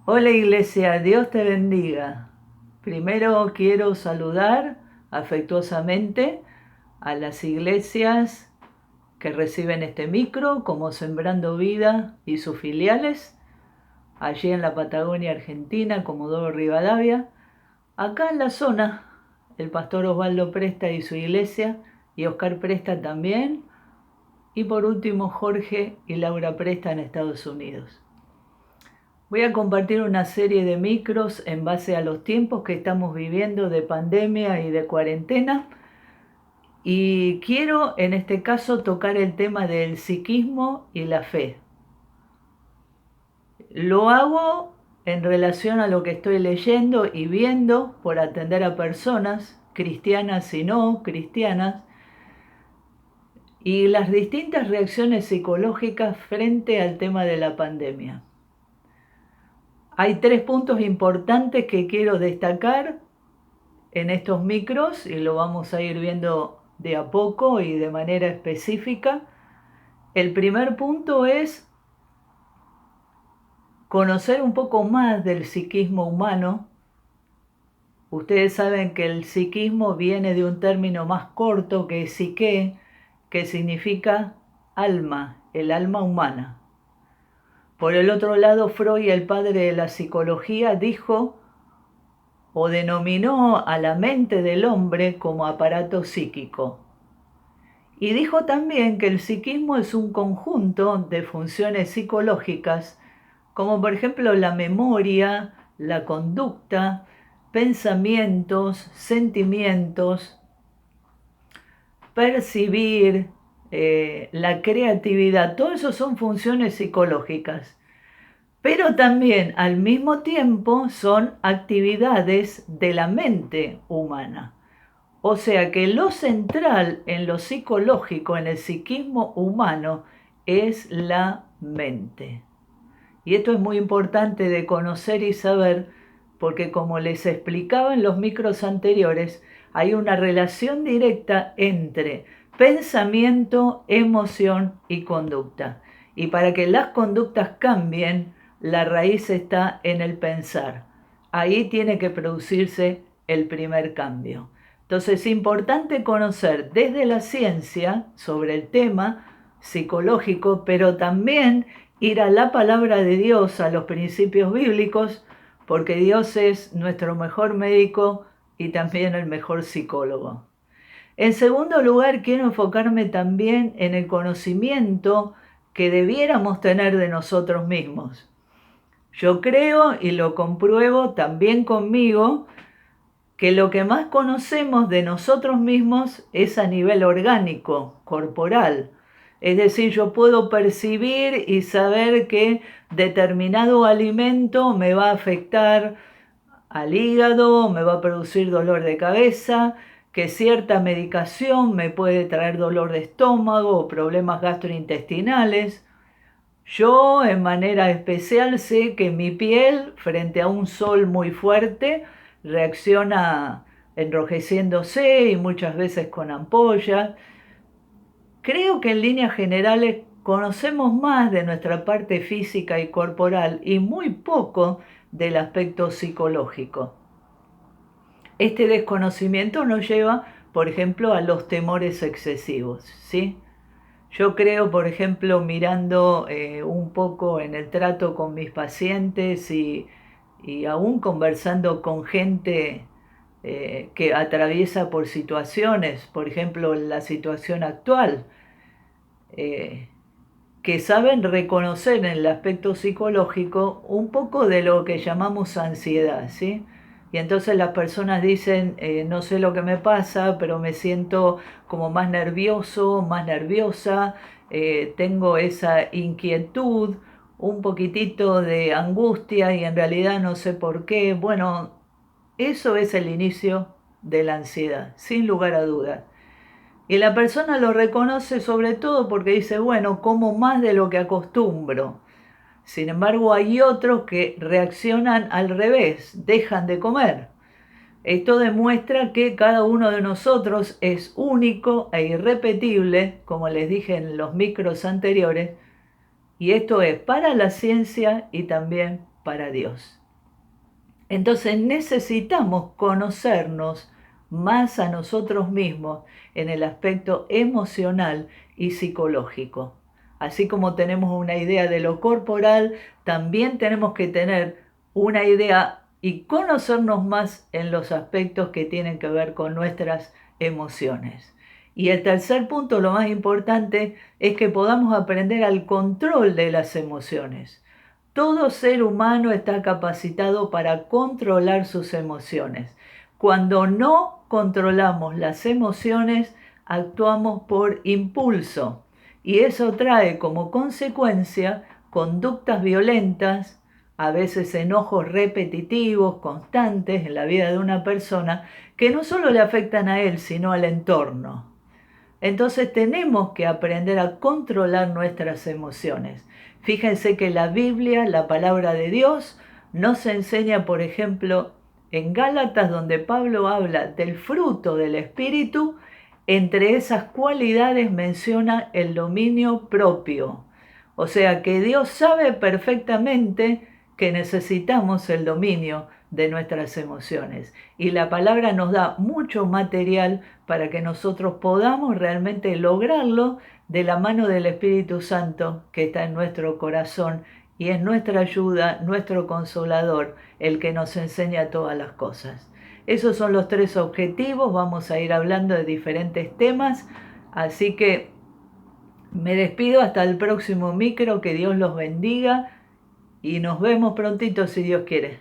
Hola Iglesia, Dios te bendiga. Primero quiero saludar afectuosamente a las iglesias que reciben este micro, como Sembrando Vida y sus filiales, allí en la Patagonia Argentina, Comodoro Rivadavia, acá en la zona, el pastor Osvaldo Presta y su iglesia, y Oscar Presta también, y por último Jorge y Laura Presta en Estados Unidos. Voy a compartir una serie de micros en base a los tiempos que estamos viviendo de pandemia y de cuarentena. Y quiero en este caso tocar el tema del psiquismo y la fe. Lo hago en relación a lo que estoy leyendo y viendo por atender a personas, cristianas y no cristianas, y las distintas reacciones psicológicas frente al tema de la pandemia. Hay 3 puntos importantes que quiero destacar en estos micros y lo vamos a ir viendo de a poco y de manera específica. El primer punto es conocer un poco más del psiquismo humano. Ustedes saben que el psiquismo viene de un término más corto que es psique, que significa alma, el alma humana. Por el otro lado, Freud, el padre de la psicología, dijo o denominó a la mente del hombre como aparato psíquico. Y dijo también que el psiquismo es un conjunto de funciones psicológicas, como por ejemplo la memoria, la conducta, pensamientos, sentimientos, percibir, la creatividad, todo eso son funciones psicológicas. Pero también al mismo tiempo son actividades de la mente humana. O sea que lo central en lo psicológico, en el psiquismo humano, es la mente. Y esto es muy importante de conocer y saber, porque como les explicaba en los micros anteriores, hay una relación directa entre pensamiento, emoción y conducta. Y para que las conductas cambien, la raíz está en el pensar. Ahí tiene que producirse el primer cambio. Entonces es importante conocer desde la ciencia sobre el tema psicológico, pero también ir a la palabra de Dios, a los principios bíblicos, porque Dios es nuestro mejor médico y también el mejor psicólogo. En segundo lugar, quiero enfocarme también en el conocimiento que debiéramos tener de nosotros mismos. Yo creo y lo compruebo también conmigo que lo que más conocemos de nosotros mismos es a nivel orgánico, corporal. Es decir, yo puedo percibir y saber que determinado alimento me va a afectar al hígado, me va a producir dolor de cabeza, que cierta medicación me puede traer dolor de estómago o problemas gastrointestinales. Yo en manera especial sé que mi piel frente a un sol muy fuerte reacciona enrojeciéndose y muchas veces con ampollas. Creo que en líneas generales conocemos más de nuestra parte física y corporal y muy poco del aspecto psicológico. Este desconocimiento nos lleva, por ejemplo, a los temores excesivos, ¿sí? Yo creo, por ejemplo, mirando un poco en el trato con mis pacientes y aún conversando con gente que atraviesa por situaciones, por ejemplo, la situación actual, eh, que saben reconocer en el aspecto psicológico un poco de lo que llamamos ansiedad, ¿sí? Y entonces las personas dicen, no sé lo que me pasa, pero me siento como más nervioso, más nerviosa, tengo esa inquietud, un poquitito de angustia y en realidad no sé por qué. Bueno, eso es el inicio de la ansiedad, sin lugar a dudas. Y la persona lo reconoce sobre todo porque dice, bueno, como más de lo que acostumbro. Sin embargo, hay otros que reaccionan al revés, dejan de comer. Esto demuestra que cada uno de nosotros es único e irrepetible, como les dije en los micros anteriores, y esto es para la ciencia y también para Dios. Entonces necesitamos conocernos más a nosotros mismos en el aspecto emocional y psicológico. Así como tenemos una idea de lo corporal, también tenemos que tener una idea y conocernos más en los aspectos que tienen que ver con nuestras emociones. Y el tercer punto, lo más importante, es que podamos aprender al control de las emociones. Todo ser humano está capacitado para controlar sus emociones. Cuando no controlamos las emociones, actuamos por impulso y eso trae como consecuencia conductas violentas, a veces enojos repetitivos, constantes en la vida de una persona, que no solo le afectan a él, sino al entorno. Entonces tenemos que aprender a controlar nuestras emociones. Fíjense que la Biblia, la palabra de Dios, nos enseña, por ejemplo, en Gálatas, donde Pablo habla del fruto del Espíritu, entre esas cualidades menciona el dominio propio. O sea que Dios sabe perfectamente que necesitamos el dominio de nuestras emociones. Y la palabra nos da mucho material para que nosotros podamos realmente lograrlo de la mano del Espíritu Santo que está en nuestro corazón y es nuestra ayuda, nuestro consolador, el que nos enseña todas las cosas. Esos son los 3 objetivos, vamos a ir hablando de diferentes temas, así que me despido hasta el próximo micro, que Dios los bendiga y nos vemos prontito si Dios quiere.